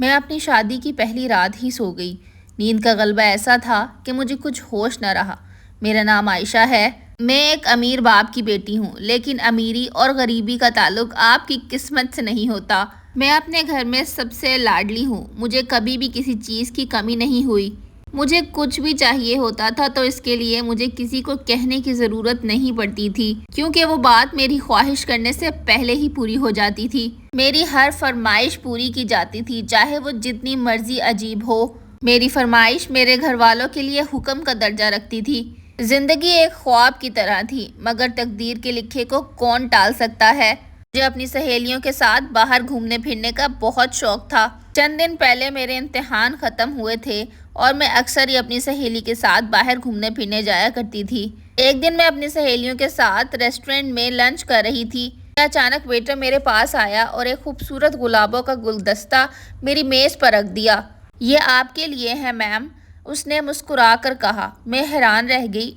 میں اپنی شادی کی پہلی رات ہی سو گئی۔ نیند کا غلبہ ایسا تھا کہ مجھے کچھ ہوش نہ رہا۔ میرا نام عائشہ ہے۔ میں ایک امیر باپ کی بیٹی ہوں، لیکن امیری اور غریبی کا تعلق آپ کی قسمت سے نہیں ہوتا۔ میں اپنے گھر میں سب سے لاڈلی ہوں۔ مجھے کبھی بھی کسی چیز کی کمی نہیں ہوئی۔ مجھے کچھ بھی چاہیے ہوتا تھا تو اس کے لیے مجھے کسی کو کہنے کی ضرورت نہیں پڑتی تھی، کیونکہ وہ بات میری خواہش کرنے سے پہلے ہی پوری ہو جاتی تھی۔ میری ہر فرمائش پوری کی جاتی تھی، چاہے وہ جتنی مرضی عجیب ہو۔ میری فرمائش میرے گھر والوں کے لیے حکم کا درجہ رکھتی تھی۔ زندگی ایک خواب کی طرح تھی، مگر تقدیر کے لکھے کو کون ٹال سکتا ہے۔ مجھے اپنی سہیلیوں کے ساتھ باہر گھومنے پھرنے کا بہت شوق تھا۔ چند دن پہلے میرے امتحان ختم ہوئے تھے اور میں اکثر ہی اپنی سہیلی کے ساتھ باہر گھومنے پھرنے جایا کرتی تھی۔ ایک دن میں اپنی سہیلیوں کے ساتھ ریسٹورنٹ میں لنچ کر رہی تھی کہ اچانک ویٹر میرے پاس آیا اور ایک خوبصورت گلابوں کا گلدستہ میری میز پر رکھ دیا۔ یہ آپ کے لیے ہے میم، اس نے مسکرا کر کہا۔ میں حیران رہ گئی۔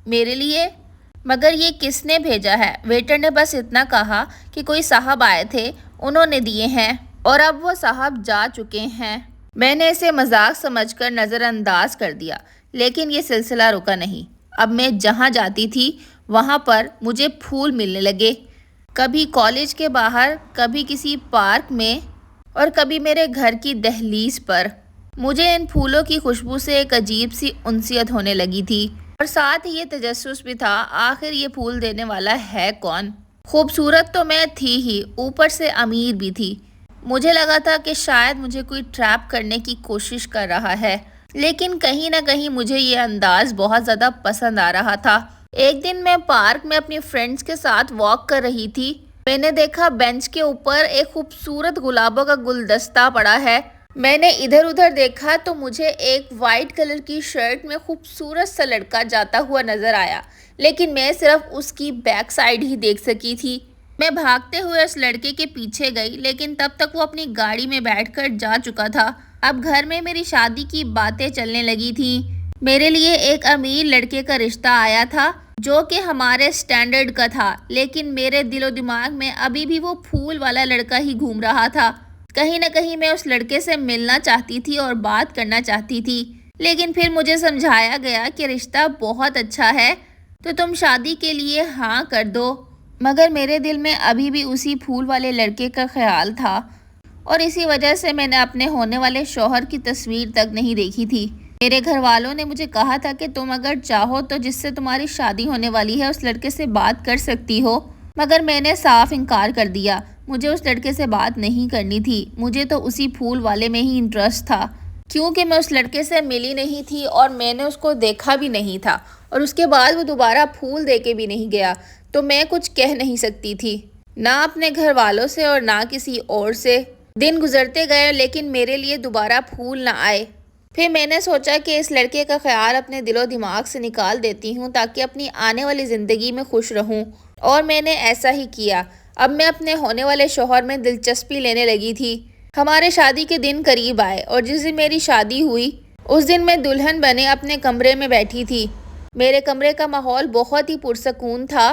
میرے لیے؟ مگر یہ کس نے بھیجا ہے؟ ویٹر نے بس اتنا کہا کہ کوئی صاحب آئے تھے، انہوں نے دیے ہیں اور اب وہ صاحب جا چکے ہیں۔ میں نے اسے مذاق سمجھ کر نظر انداز کر دیا، لیکن یہ سلسلہ رکا نہیں۔ اب میں جہاں جاتی تھی وہاں پر مجھے پھول ملنے لگے، کبھی کالج کے باہر، کبھی کسی پارک میں اور کبھی میرے گھر کی دہلیز پر۔ مجھے ان پھولوں کی خوشبو سے ایک عجیب سی انسیت ہونے لگی تھی، اور ساتھ ہی یہ تجسس بھی تھا آخر یہ پھول دینے والا ہے کون۔ خوبصورت تو میں تھی ہی، اوپر سے امیر بھی تھی۔ مجھے لگا تھا کہ شاید مجھے کوئی ٹریپ کرنے کی کوشش کر رہا ہے، لیکن کہیں نہ کہیں مجھے یہ انداز بہت زیادہ پسند آ رہا تھا۔ ایک دن میں پارک میں اپنی فرینڈز کے ساتھ واک کر رہی تھی۔ میں نے دیکھا بینچ کے اوپر ایک خوبصورت گلابوں کا گلدستہ پڑا ہے۔ میں نے ادھر ادھر دیکھا تو مجھے ایک وائٹ کلر کی شرٹ میں خوبصورت سا لڑکا جاتا ہوا نظر آیا، لیکن میں صرف اس کی بیک سائیڈ ہی دیکھ سکی تھی۔ میں بھاگتے ہوئے اس لڑکے کے پیچھے گئی، لیکن تب تک وہ اپنی گاڑی میں بیٹھ کر جا چکا تھا۔ اب گھر میں میری شادی کی باتیں چلنے لگی تھیں۔ میرے لیے ایک امیر لڑکے کا رشتہ آیا تھا جو کہ ہمارے سٹینڈرڈ کا تھا، لیکن میرے دل و دماغ میں ابھی بھی وہ پھول والا لڑکا ہی گھوم رہا تھا۔ کہیں نہ کہیں میں اس لڑکے سے ملنا چاہتی تھی اور بات کرنا چاہتی تھی، لیکن پھر مجھے سمجھایا گیا کہ رشتہ بہت اچھا ہے تو تم شادی کے لیے ہاں کر دو۔ مگر میرے دل میں ابھی بھی اسی پھول والے لڑکے کا خیال تھا، اور اسی وجہ سے میں نے اپنے ہونے والے شوہر کی تصویر تک نہیں دیکھی تھی۔ میرے گھر والوں نے مجھے کہا تھا کہ تم اگر چاہو تو جس سے تمہاری شادی ہونے والی ہے اس لڑکے سے بات کر سکتی ہو، مگر میں نے صاف انکار کر دیا۔ مجھے اس لڑکے سے بات نہیں کرنی تھی، مجھے تو اسی پھول والے میں ہی انٹرسٹ تھا، کیونکہ میں اس لڑکے سے ملی نہیں تھی اور میں نے اس کو دیکھا بھی نہیں تھا، اور اس کے بعد وہ دوبارہ پھول دے کے بھی نہیں گیا، تو میں کچھ کہہ نہیں سکتی تھی، نہ اپنے گھر والوں سے اور نہ کسی اور سے۔ دن گزرتے گئے لیکن میرے لیے دوبارہ پھول نہ آئے۔ پھر میں نے سوچا کہ اس لڑکے کا خیال اپنے دل و دماغ سے نکال دیتی ہوں تاکہ اپنی آنے والی زندگی میں خوش رہوں، اور میں نے ایسا ہی کیا۔ اب میں اپنے ہونے والے شوہر میں دلچسپی لینے لگی تھی۔ ہمارے شادی کے دن قریب آئے اور جس دن میری شادی ہوئی اس دن میں دلہن بنے اپنے کمرے میں بیٹھی تھی۔ میرے کمرے کا ماحول بہت ہی پرسکون تھا،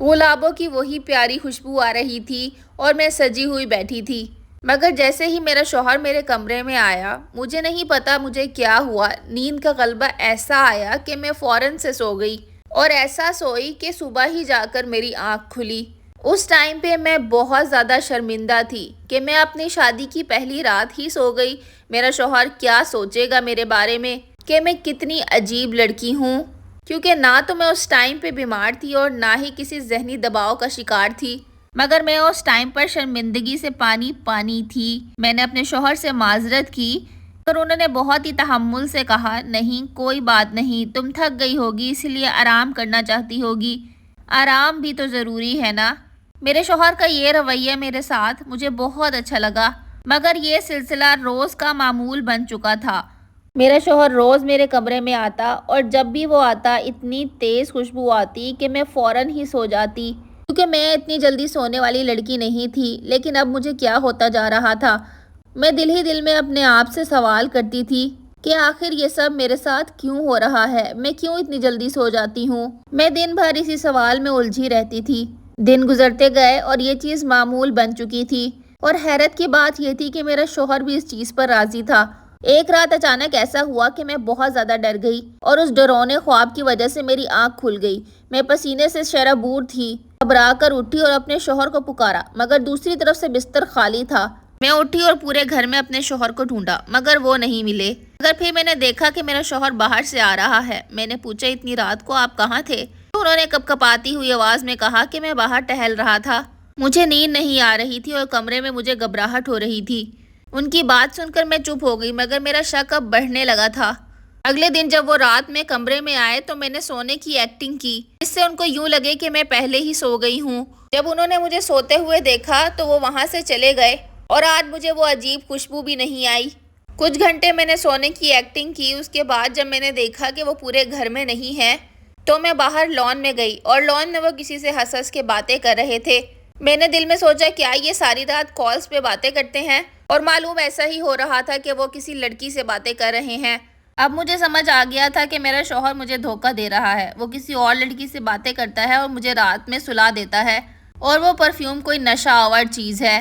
گلابوں کی وہی پیاری خوشبو آ رہی تھی اور میں سجی ہوئی بیٹھی تھی۔ مگر جیسے ہی میرا شوہر میرے کمرے میں آیا، مجھے نہیں پتا مجھے کیا ہوا، نیند کا غلبہ ایسا آیا کہ میں فوراً سے سو گئی، اور ایسا سوئی کہ صبح ہی جا کر میری آنکھ کھلی۔ اس ٹائم پہ میں بہت زیادہ شرمندہ تھی کہ میں اپنی شادی کی پہلی رات ہی سو گئی۔ میرا شوہر کیا سوچے گا میرے بارے میں کہ میں کتنی عجیب لڑکی ہوں، کیونکہ نہ تو میں اس ٹائم پہ بیمار تھی اور نہ ہی کسی ذہنی دباؤ کا شکار تھی، مگر میں اس ٹائم پر شرمندگی سے پانی پانی تھی۔ میں نے اپنے شوہر سے معذرت کی اور انہوں نے بہت ہی تحمل سے کہا، نہیں کوئی بات نہیں، تم تھک گئی ہوگی اس لیے آرام کرنا چاہتی ہوگی، آرام بھی تو ضروری ہے نا۔ میرے شوہر کا یہ رویہ میرے ساتھ مجھے بہت اچھا لگا، مگر یہ سلسلہ روز کا معمول بن چکا تھا۔ میرا شوہر روز میرے کمرے میں آتا اور جب بھی وہ آتا اتنی تیز خوشبو آتی کہ میں فوراً ہی سو جاتی، کیونکہ میں اتنی جلدی سونے والی لڑکی نہیں تھی۔ لیکن اب مجھے کیا ہوتا جا رہا تھا؟ میں دل ہی دل میں اپنے آپ سے سوال کرتی تھی کہ آخر یہ سب میرے ساتھ کیوں ہو رہا ہے، میں کیوں اتنی جلدی سو جاتی ہوں؟ میں دن بھر اسی سوال میں الجھی رہتی تھی۔ دن گزرتے گئے اور یہ چیز معمول بن چکی تھی۔ اور حیرت کی بات یہ تھی کہ میرا شوہر بھی اس چیز پر راضی تھا۔ ایک رات اچانک ایسا ہوا کہ میں بہت زیادہ ڈر گئی اور اس ڈراؤنے خواب کی وجہ سے میری آنکھ کھل گئی۔ میں پسینے سے شرابور تھی، گھبرا کر اٹھی اور اپنے شوہر کو پکارا، مگر دوسری طرف سے بستر خالی تھا۔ میں اٹھی اور پورے گھر میں اپنے شوہر کو ڈھونڈا، مگر وہ نہیں ملے۔ مگر پھر میں نے دیکھا کہ میرا شوہر باہر سے آ رہا ہے۔ میں نے پوچھا، اتنی رات کو آپ کہاں تھے؟ تو انہوں نے کپکپاتی ہوئی آواز میں کہا کہ میں باہر ٹہل رہا تھا، مجھے نیند نہیں آ رہی تھی اور کمرے میں مجھے گھبراہٹ ہو رہی تھی۔ ان کی بات سن کر میں چپ ہو گئی، مگر میرا شک اب بڑھنے لگا تھا۔ اگلے دن جب وہ رات میں کمرے میں آئے تو میں نے سونے کی ایکٹنگ کی، جس سے ان کو یوں لگے کہ میں پہلے ہی سو گئی ہوں۔ جب انہوں نے مجھے سوتے ہوئے دیکھا تو وہ وہاں سے چلے گئے اور آج مجھے وہ عجیب خوشبو بھی نہیں آئی۔ کچھ گھنٹے میں نے سونے کی ایکٹنگ کی، اس کے بعد جب میں نے دیکھا کہ وہ پورے گھر میں نہیں ہے تو میں باہر لان میں گئی اور لان میں وہ کسی سے ہنس ہنس کے باتیں کر رہے تھے۔ میں نے دل میں سوچا، کیا یہ ساری رات کالز پہ باتیں کرتے ہیں؟ اور معلوم ایسا ہی ہو رہا تھا کہ وہ کسی لڑکی سے باتیں کر رہے ہیں۔ اب مجھے سمجھ آ گیا تھا کہ میرا شوہر مجھے دھوکہ دے رہا ہے، وہ کسی اور لڑکی سے باتیں کرتا ہے اور مجھے رات میں سلا دیتا ہے، اور وہ پرفیوم کوئی نشہ آور چیز ہے۔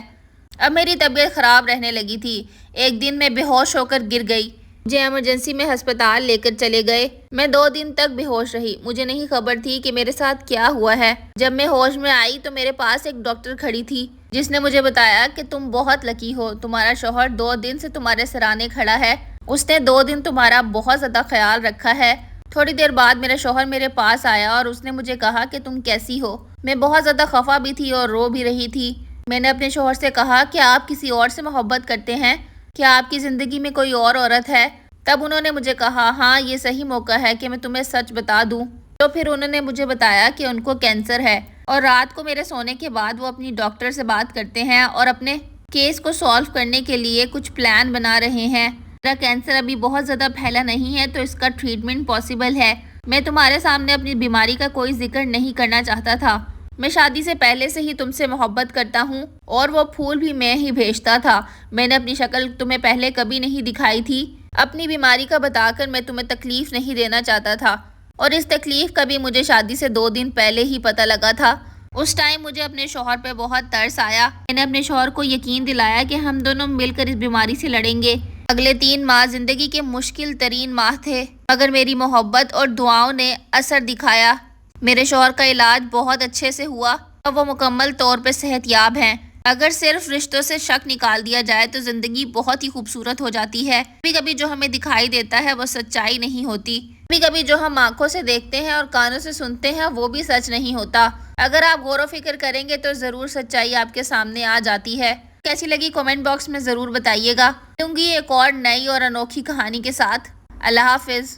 اب میری طبیعت خراب رہنے لگی تھی۔ ایک دن میں بے ہوش ہو کر گر گئی، مجھے ایمرجنسی میں ہسپتال لے کر چلے گئے۔ میں 2 دن تک بے ہوش رہی، مجھے نہیں خبر تھی کہ میرے ساتھ کیا ہوا ہے۔ جب میں ہوش میں آئی تو میرے پاس ایک ڈاکٹر کھڑی تھی، جس نے مجھے بتایا کہ تم بہت لکی ہو، تمہارا شوہر 2 دن سے تمہارے سرانے کھڑا ہے، اس نے 2 دن تمہارا بہت زیادہ خیال رکھا ہے۔ تھوڑی دیر بعد میرا شوہر میرے پاس آیا اور اس نے مجھے کہا کہ تم کیسی ہو؟ میں بہت زیادہ خفا بھی تھی اور رو بھی رہی تھی۔ میں نے اپنے شوہر سے کہا کہ آپ کسی اور سے محبت کرتے ہیں؟ کیا آپ کی زندگی میں کوئی اور عورت ہے؟ تب انہوں نے مجھے کہا، ہاں یہ صحیح موقع ہے کہ میں تمہیں سچ بتا دوں۔ تو پھر انہوں نے مجھے بتایا کہ ان کو کینسر ہے اور رات کو میرے سونے کے بعد وہ اپنی ڈاکٹر سے بات کرتے ہیں اور اپنے کیس کو سالو کرنے کے لیے کچھ پلان بنا رہے ہیں۔ میرا کینسر ابھی بہت زیادہ پھیلا نہیں ہے تو اس کا ٹریٹمنٹ پاسبل ہے۔ میں تمہارے سامنے اپنی بیماری کا کوئی ذکر نہیں کرنا چاہتا تھا۔ میں شادی سے پہلے سے ہی تم سے محبت کرتا ہوں اور وہ پھول بھی میں ہی بھیجتا تھا۔ میں نے اپنی شکل تمہیں پہلے کبھی نہیں دکھائی تھی۔ اپنی بیماری کا بتا کر میں تمہیں تکلیف نہیں دینا چاہتا تھا، اور اس تکلیف کا بھی مجھے شادی سے 2 دن پہلے ہی پتہ لگا تھا۔ اس ٹائم مجھے اپنے شوہر پہ بہت ترس آیا۔ میں نے اپنے شوہر کو یقین دلایا کہ ہم دونوں مل کر اس بیماری سے لڑیں گے۔ اگلے 3 ماہ زندگی کے مشکل ترین ماہ تھے، مگر میری محبت اور دعاؤں نے اثر دکھایا۔ میرے شوہر کا علاج بہت اچھے سے ہوا اور وہ مکمل طور پہ صحت یاب ہیں۔ اگر صرف رشتوں سے شک نکال دیا جائے تو زندگی بہت ہی خوبصورت ہو جاتی ہے۔ کبھی کبھی جو ہمیں دکھائی دیتا ہے وہ سچائی نہیں ہوتی، کبھی کبھی جو ہم آنکھوں سے دیکھتے ہیں اور کانوں سے سنتے ہیں وہ بھی سچ نہیں ہوتا۔ اگر آپ غور و فکر کریں گے تو ضرور سچائی آپ کے سامنے آ جاتی ہے۔ کیسی لگی کامنٹ باکس میں ضرور بتائیے گا۔ ملوں گی ایک اور نئی اور انوکھی کہانی کے ساتھ۔ اللہ حافظ۔